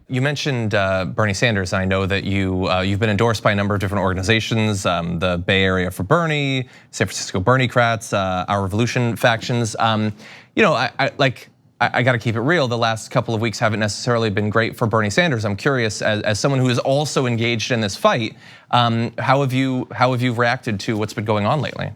You mentioned Bernie Sanders. I know that you've been endorsed by a number of different organizations, the Bay Area for Bernie, San Francisco Berniecrats, Our Revolution factions. I got to keep it real. The last couple of weeks haven't necessarily been great for Bernie Sanders. I'm curious, as someone who is also engaged in this fight, how have you reacted to what's been going on lately?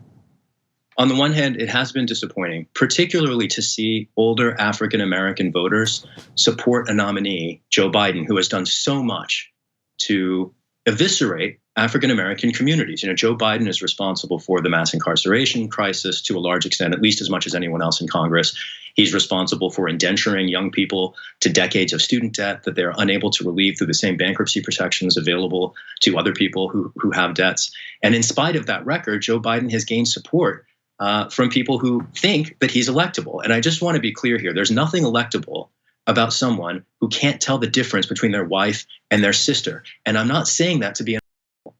On the one hand, it has been disappointing, particularly to see older African-American voters support a nominee, Joe Biden, who has done so much to eviscerate African-American communities. Joe Biden is responsible for the mass incarceration crisis to a large extent, at least as much as anyone else in Congress. He's responsible for indenturing young people to decades of student debt that they're unable to relieve through the same bankruptcy protections available to other people who have debts. And in spite of that record, Joe Biden has gained support from people who think that he's electable. And I just want to be clear here. There's nothing electable about someone who can't tell the difference between their wife and their sister. And I'm not saying that to be unelectable.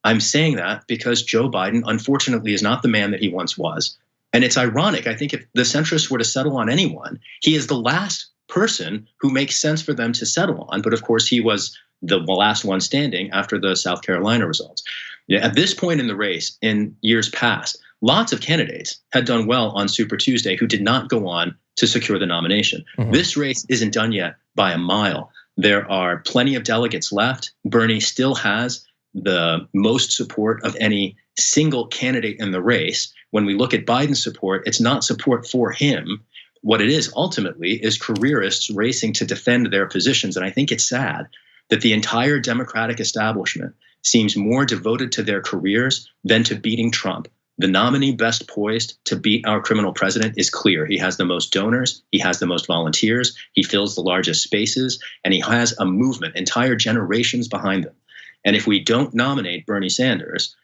I'm saying that because Joe Biden, unfortunately, is not the man that he once was. And it's ironic. I think if the centrists were to settle on anyone, he is the last person who makes sense for them to settle on. But of course, he was the last one standing after the South Carolina results. At this point in the race, in years past, lots of candidates had done well on Super Tuesday who did not go on to secure the nomination. Mm-hmm. This race isn't done yet by a mile. There are plenty of delegates left. Bernie still has the most support of any single candidate in the race. When we look at Biden's support, it's not support for him. What it is ultimately is careerists racing to defend their positions. And I think it's sad that the entire Democratic establishment seems more devoted to their careers than to beating Trump. The nominee best poised to beat our criminal president is clear. He has the most donors, he has the most volunteers, he fills the largest spaces, and he has a movement, entire generations behind him. And if we don't nominate Bernie Sanders,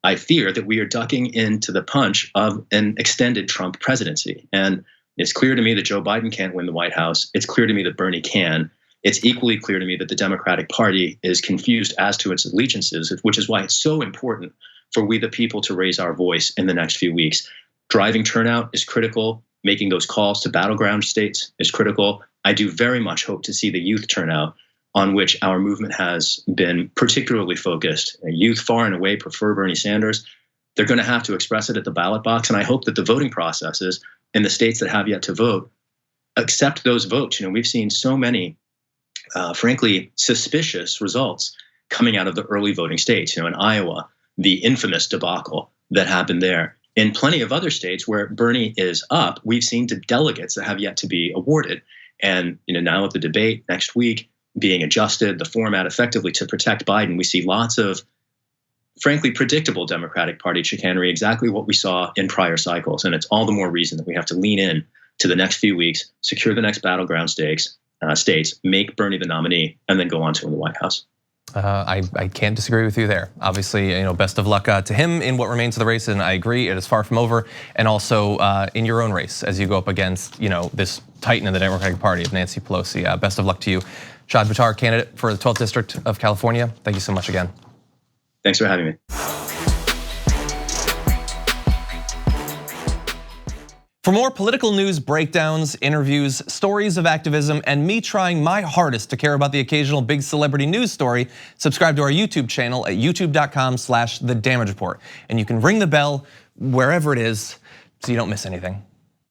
I fear that we are ducking into the punch of an extended Trump presidency. And it's clear to me that Joe Biden can't win the White House. It's clear to me that Bernie can. It's equally clear to me that the Democratic Party is confused as to its allegiances, which is why it's so important for we the people to raise our voice in the next few weeks. Driving turnout is critical. Making those calls to battleground states is critical. I do very much hope to see the youth turnout on which our movement has been particularly focused. Youth far and away prefer Bernie Sanders. They're going to have to express it at the ballot box. And I hope that the voting processes in the states that have yet to vote accept those votes. We've seen so many, frankly, suspicious results coming out of the early voting states. In Iowa, the infamous debacle that happened there. In plenty of other states where Bernie is up, we've seen delegates that have yet to be awarded. And now with the debate next week being adjusted, the format effectively to protect Biden, we see lots of, frankly, predictable Democratic Party chicanery, exactly what we saw in prior cycles. And it's all the more reason that we have to lean in to the next few weeks, secure the next battleground states, make Bernie the nominee, and then go on to win the White House. I can't disagree with you there. Obviously, best of luck to him in what remains of the race, and I agree, it is far from over. And also in your own race as you go up against this titan in the Democratic Party of Nancy Pelosi. Best of luck to you. Shahid Buttar, candidate for the 12th District of California. Thank you so much again. Thanks for having me. For more political news breakdowns, interviews, stories of activism, and me trying my hardest to care about the occasional big celebrity news story, subscribe to our YouTube channel at youtube.com/The Damage Report. And you can ring the bell wherever it is so you don't miss anything.